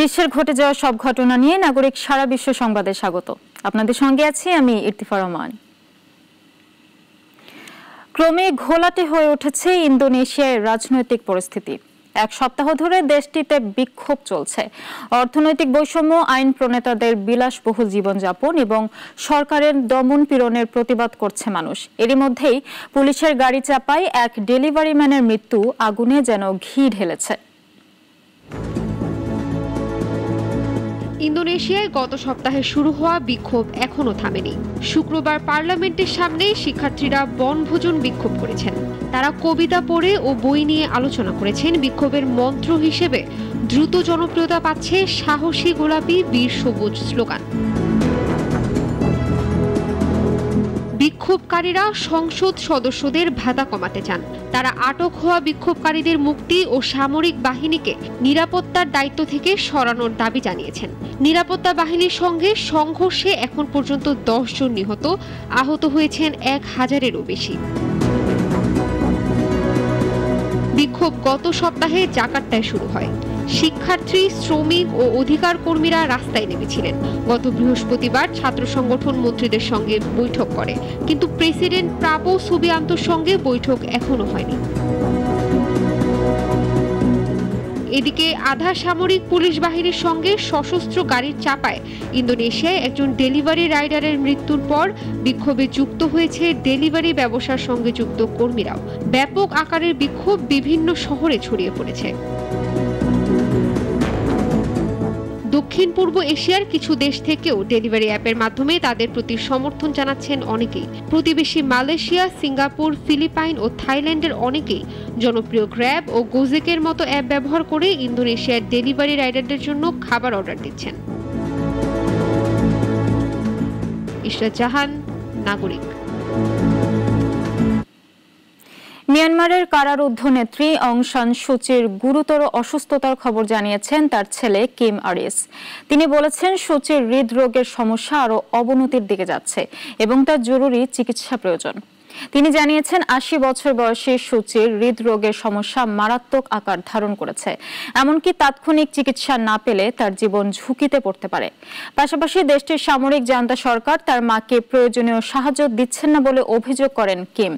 বিশ্বের ঘটে যাওয়া সব ঘটনা নিয়ে নাগরিক সারা বিশ্ব সংবাদে স্বাগত। আপনাদের সঙ্গে আছি আমি ইরতিফা রহমান। ক্রমে ঘোলাটে হয়ে উঠেছে ইন্দোনেশিয়ার রাজনৈতিক পরিস্থিতি। এক সপ্তাহ ধরে দেশটিতে বিক্ষোভ চলছে। অর্থনৈতিক বৈষম্য, আইন প্রণেতাদের বিলাসবহুল জীবনযাপন এবং সরকারের দমন পীড়নের প্রতিবাদ করছে মানুষ। এরই মধ্যেই পুলিশের গাড়ি চাপায় এক ডেলিভারি ম্যানের মৃত্যু আগুনে যেন ঘি ঢেলেছে। ইন্দোনেশিয়ায় গত সপ্তাহে শুরু হওয়া বিক্ষোভ এখনো থামেনি। শুক্রবার পার্লামেন্টের সামনে শিক্ষার্থীরা বনভোজন বিক্ষোভ করেছেন। তারা কবিতা পড়ে ও বই নিয়ে আলোচনা করেছেন। বিক্ষোভের মন্ত্র হিসেবে দ্রুত জনপ্রিয়তা পাচ্ছে সাহসী গোলাপি বীর সবুজ স্লোগান। বিক্ষোভকারীরা সংসদ সদস্যদের ভাতা কমাতে চান। তারা আটক হওয়া বিক্ষোভকারীদের মুক্তি ও সামরিক বাহিনীকে নিরাপত্তার দায়িত্ব থেকে সরানোর দাবি জানিয়েছেন। নিরাপত্তা বাহিনীর সঙ্গে সংঘর্ষে এখন পর্যন্ত 10 জন নিহত, আহত হয়েছেন 1000-এরও বেশি। বিক্ষোভ গত সপ্তাহে জাকার্তায় শুরু হয়। শিক্ষার্থী, শ্রমিক ও অধিকার কর্মীরা রাস্তায় নেমেছিলেন। গত বৃহস্পতিবার ছাত্র সংগঠন মন্ত্রীদের সঙ্গে বৈঠক করে, কিন্তু প্রেসিডেন্ট প্রাবো সুবিয়ান্তোর সঙ্গে বৈঠক এখনো হয়নি। এদিকে আধা সামরিক পুলিশ বাহিনীর সঙ্গে সশস্ত্র গাড়ির চাপায় ইন্দোনেশিয়ায় একজন ডেলিভারি রাইডারের মৃত্যুর পর বিক্ষোভে যুক্ত হয়েছে ডেলিভারি ব্যবসার সঙ্গে যুক্ত কর্মীরাও। ব্যাপক আকারের বিক্ষোভ বিভিন্ন শহরে ছড়িয়ে পড়েছে। দক্ষিণ পূর্ব এশিয়ার কিছু দেশ থেকেও ডেলিভারি অ্যাপের মাধ্যমে তাদের প্রতি সমর্থন জানাচ্ছেন অনেকেই। প্রতিবেশী মালয়েশিয়া, সিঙ্গাপুর, ফিলিপাইন ও থাইল্যান্ডের অনেকেই জনপ্রিয় গ্র্যাব ও গোজেকের মতো অ্যাপ ব্যবহার করে ইন্দোনেশিয়ার ডেলিভারি রাইডারদের জন্য খাবার অর্ডার দিচ্ছেন। ইশরাত জাহান, নাগরিক। মিয়ানমারের কারারুদ্ধ নেত্রী অং সান সুচির গুরুতর অসুস্থতার খবর জানিয়েছেন তার ছেলে কিম আরিস। তিনি বলেছেন সুচির হৃদরোগের সমস্যা আরও অবনতির দিকে যাচ্ছে এবং তার জরুরি চিকিৎসা প্রয়োজন। তিনি জানিয়েছেন 80 বছর বয়সী সুচির হৃদরোগের সমস্যা মারাত্মক আকার ধারণ করেছে। এমনকি তাৎক্ষণিক চিকিৎসা না পেলে তার জীবন ঝুঁকিতে পড়তে পারে। পাশাপাশি দেশটির সামরিক জান্তা সরকার তার মাকে প্রয়োজনীয় সাহায্য দিচ্ছেন না বলে অভিযোগ করেন কিম।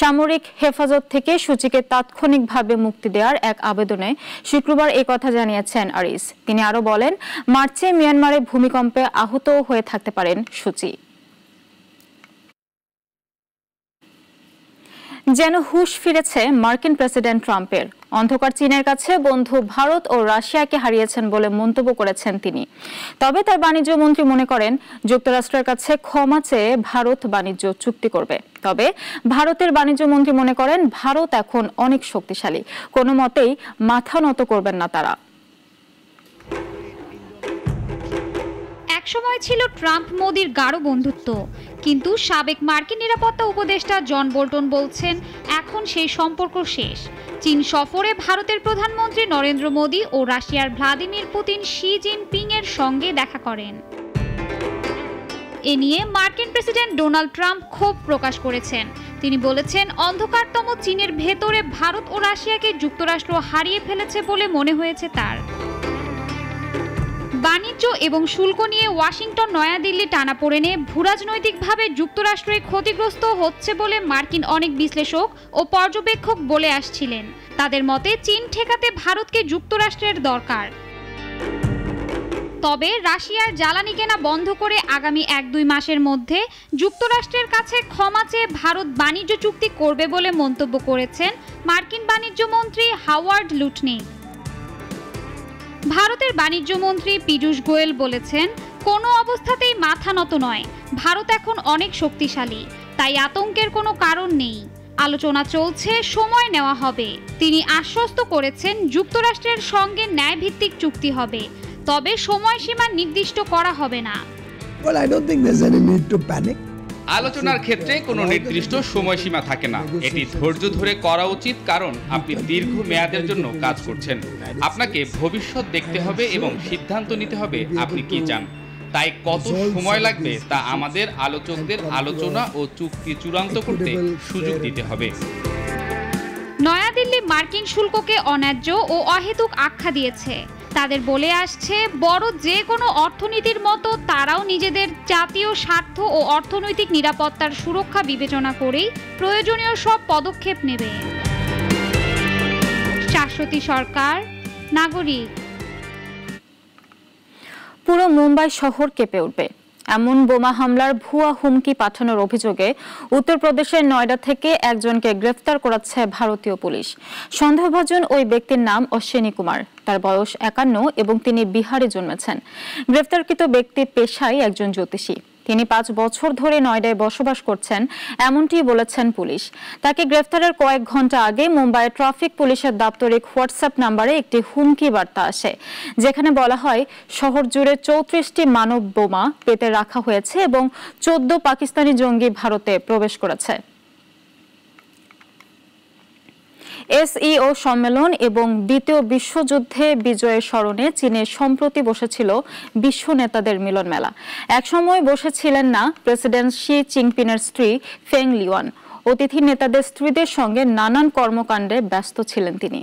সামরিক হেফাজত থেকে সুচিকে তাৎক্ষণিকভাবে মুক্তি দেওয়ার এক আবেদনে শুক্রবার এই কথা জানিয়েছেন আরিস। তিনি আরো বলেন, মার্চে মিয়ানমারে ভূমিকম্পে আহত হয়ে থাকতে পারেন সুচি। যেন হুঁশ ফিরেছে মার্কিন প্রেসিডেন্ট ট্রাম্পের। অন্ধকার চীনের কাছে বন্ধু ভারত ও রাশিয়াকে হারিয়েছেন বলে মন্তব্য করেছেন তিনি। তবে তার বাণিজ্য মন্ত্রী মনে করেন যুক্তরাষ্ট্রের কাছে ক্ষমা চেয়ে ভারত বাণিজ্য চুক্তি করবে। তবে ভারতের বাণিজ্য মন্ত্রী মনে করেন ভারত এখন অনেক শক্তিশালী, কোনো মতেই মাথা নত করবেন না তারা। একসময় ছিল ট্রাম্প মোদির গাঢ় বন্ধুত্ব, কিন্তু সাবেক মার্কিন নিরাপত্তা উপদেষ্টা জন বোল্টন বলছেন এখন সেই সম্পর্ক শেষ। চীন সফরে ভারতের প্রধানমন্ত্রী নরেন্দ্র মোদি ও রাশিয়ার ভ্লাদিমির পুতিন শি জিনপিং এর সঙ্গে দেখা করেন। এ নিয়ে মার্কিন প্রেসিডেন্ট ডোনাল্ড ট্রাম্প ক্ষোভ প্রকাশ করেছেন। তিনি বলেছেন অন্ধকারতম চীনের ভেতরে ভারত ও রাশিয়াকে যুক্তরাষ্ট্র হারিয়ে ফেলেছে বলে মনে হয়েছে তার। বাণিজ্য এবং শুল্ক নিয়ে ওয়াশিংটন নয়াদিল্লি টানাপোড়েনে ভূরাজনৈতিকভাবে যুক্তরাষ্ট্রে ক্ষতিগ্রস্ত হচ্ছে বলে মার্কিন অনেক বিশ্লেষক ও পর্যবেক্ষক বলে আসছিলেন। তাদের মতে চীন ঠেকাতে ভারতকে যুক্তরাষ্ট্রের দরকার। তবে রাশিয়ার জ্বালানি কেনা বন্ধ করে আগামী 1-2 মাসের মধ্যে যুক্তরাষ্ট্রের কাছে ক্ষমা চেয়ে ভারত বাণিজ্য চুক্তি করবে বলে মন্তব্য করেছেন মার্কিন বাণিজ্য মন্ত্রী হাওয়ার্ড লুটনি। ভারতের বাণিজ্য মন্ত্রী পীযূষ গোয়েল বলেছেন কোনো অবস্থাতেই মাথা নত নয়, ভারত এখন অনেক শক্তিশালী, তাই আতঙ্কের কোনো কারণ নেই। আলোচনা চলছে, সময় নেওয়া হবে। তিনি আশ্বস্ত করেছেন যুক্তরাষ্ট্রের সঙ্গে ন্যায়ভিত্তিক চুক্তি হবে, তবে সময়সীমা নির্দিষ্ট করা হবে না। Well, I don't think there's any need to panic. আলোচনার ক্ষেত্রে কোনো নির্দিষ্ট সময়সীমা থাকে না। এটি ধৈর্য ধরে করা উচিত, কারণ আপনি দীর্ঘ মেয়াদের জন্য কাজ করছেন। আপনাকে ভবিষ্যৎ দেখতে হবে এবং সিদ্ধান্ত নিতে হবে আপনি কি চান। তাই কত সময় লাগবে তা আমাদের আলোচকদের আলোচনা ও চুক্তি চূড়ান্ত করতে সুযোগ দিতে হবে। নয়াদিল্লি মার্কিন শুল্ককে অন্যায্য ও অহেতুক আখ্যা দিয়েছে। তাদের বলে আসছে বড় যে কোনো অর্থনীতির মতো তারাও নিজেদের জাতীয় স্বার্থ ও অর্থনৈতিক নিরাপত্তার সুরক্ষা বিবেচনা করেই প্রয়োজনীয় সব পদক্ষেপ নেবে। শাশ্বতী সরকার, নাগরিক। পুরো মুম্বাই শহর কেঁপে উঠবে এমন বোমা হামলার ভুয়া হুমকি পাঠানোর অভিযোগে উত্তরপ্রদেশের নয়ডা থেকে একজনকে গ্রেফতার করেছে ভারতীয় পুলিশ। সন্দেহভাজন ওই ব্যক্তির নাম অশ্বিনী কুমার। তার বয়স 51 এবং তিনি বিহারে জন্মেছেন। গ্রেফতারকৃত ব্যক্তি পেশায় একজন জ্যোতিষী। তিনি 5 বছর ধরে নয়ডায় বসবাস করছেন এমনটি বলেছেন পুলিশ। তাকে গ্রেফতারের কয়েক ঘন্টা আগে মুম্বাইয়ের ট্রাফিক পুলিশের দাপ্তরিক হোয়াটসঅ্যাপ নম্বরে একটি হুমকি বার্তা আসে, যেখানে বলা হয় শহর জুড়ে 34টি মানব বোমা পেতে রাখা হয়েছে এবং 14 পাকিস্তানি জঙ্গি ভারতে প্রবেশ করেছে। এসইও সম্মেলন এবং দ্বিতীয় বিশ্বযুদ্ধে বিজয়ের স্মরণে চীনে সম্প্রতি বসেছিল বিশ্ব নেতাদের মিলন মেলা। একসময় বসেছিলেন না প্রেসিডেন্ট শি জিনপিংয়ের স্ত্রী ফেং লিওয়ান। অতিথি নেতাদের স্ত্রীদের সঙ্গে নানান কর্মকাণ্ডে ব্যস্ত ছিলেন তিনি।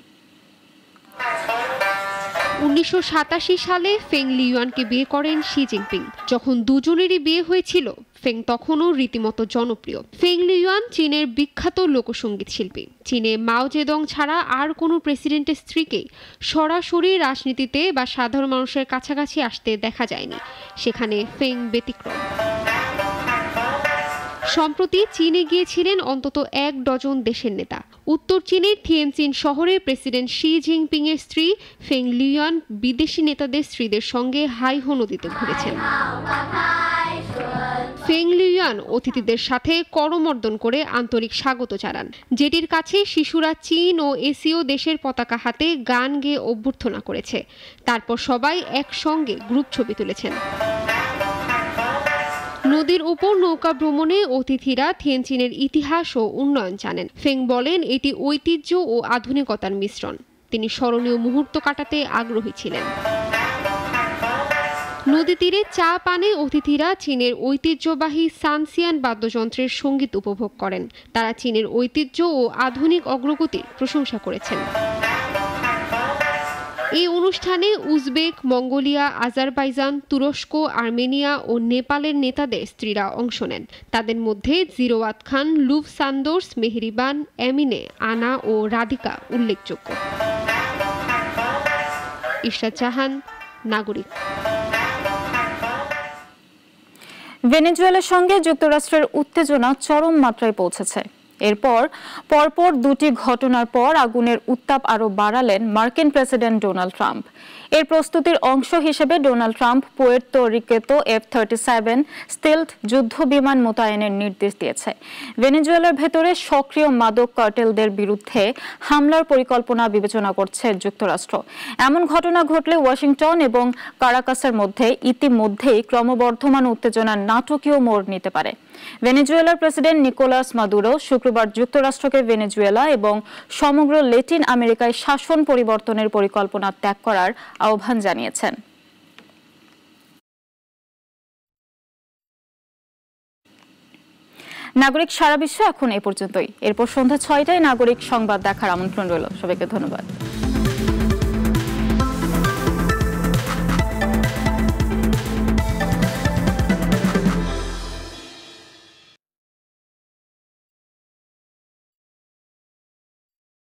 1987 সালে ফেং লিওয়ানকে বিয়ে করেন শি জিনপিং। যখন দুজনেরই বিয়ে হয়েছিল, ফেং তখনও রীতিমতো জনপ্রিয়। ফেং লিওয়ান চীনের বিখ্যাত লোকসঙ্গীত শিল্পী। চীনে মাও জেদং ছাড়া আর কোনো প্রেসিডেন্টের স্ত্রীকে সরাসরি রাজনীতিতে বা সাধারণ মানুষের কাছাকাছি আসতে দেখা যায়নি। সেখানে ফেং ব্যতিক্রম। সম্প্রতি চীনে গিয়েছিলেন অন্তত 1 ডজন দেশের নেতা। উত্তর চীনের থিয়েনচিন শহরে প্রেসিডেন্ট শি জিনপিং এর স্ত্রী ফেং লিওয়ান বিদেশি নেতাদের স্ত্রীদের সঙ্গে হাইহো নদীতে ঘুরেছেন। ফেং লিওয়ান অতিথিদের সাথে করমর্দন করে আন্তরিক স্বাগত জানান। যেটির কাছে শিশুরা চীন ও এশীয় দেশের পতাকা হাতে গান গেয়ে অভ্যর্থনা করেছে। তারপর সবাই একসঙ্গে গ্রুপ ছবি তুলেছেন। নদীর উপর নৌকা ভ্রমণে অতিথিরা থিয়েনচিনের ইতিহাস ও উন্নয়ন জানেন। ফেং বলেন এটি ঐতিহ্য ও আধুনিকতার মিশ্রণ। তিনি স্মরণীয় মুহূর্ত কাটাতে আগ্রহী ছিলেন। নদী তীরে চা পানে অতিথিরা চীনের ঐতিহ্যবাহী সানসিয়ান বাদ্যযন্ত্রের সঙ্গীত উপভোগ করেন। তারা চীনের ঐতিহ্য ও আধুনিক অগ্রগতির প্রশংসা করেছেন। এই অনুষ্ঠানে উজবেক, মঙ্গোলিয়া, আজারবাইজান, তুরস্ক, আর্মেনিয়া ও নেপালের নেতাদের স্ত্রীরা অংশ নেন। তাদের মধ্যে জিরোয়াত খান, লুভ সান্দোর্স, মেহরিবান, এমিনে, আনা ও রাধিকা উল্লেখযোগ্য। ইশরাত জাহান, নাগরিক। ভেনেজুয়েলার সঙ্গে যুক্তরাষ্ট্রের উত্তেজনা চরম মাত্রায় পৌঁছেছে। এরপর পরপর 2টি ঘটনার পর আগুনের উত্তাপ আরও বাড়ালেন মার্কিন প্রেসিডেন্ট ডোনাল্ড ট্রাম্প। এর প্রস্তুতির অংশ হিসেবে ডোনাল্ড ট্রাম্প পুয়ের্তো রিকোতে F-37 স্টেলথ যুদ্ধ বিমান মোতায়েনের নির্দেশ দিয়েছে। ভেনেজুয়েলার ভেতরে সক্রিয় মাদক কার্টেলদের বিরুদ্ধে হামলার পরিকল্পনা বিবেচনা করছে যুক্তরাষ্ট্র। এমন ঘটনা ঘটলে ওয়াশিংটন এবং কারাকাসের মধ্যে ইতিমধ্যেই ক্রমবর্ধমান উত্তেজনার নাটকীয় মোড় নিতে পারে। ভেনেজুয়েলার প্রেসিডেন্ট নিকোলাস মাদুরো শুক্রবার যুক্তরাষ্ট্রকে ভেনেজুয়েলা এবং সমগ্র ল্যাটিন আমেরিকায় শাসন পরিবর্তনের পরিকল্পনা ত্যাগ করার আহ্বান জানিয়েছেন। নাগরিক সারা বিশ্ব এখন এ পর্যন্তই। এরপর সন্ধ্যা 6টায় নাগরিক সংবাদ দেখার আমন্ত্রণ রইল। সবাইকে ধন্যবাদ।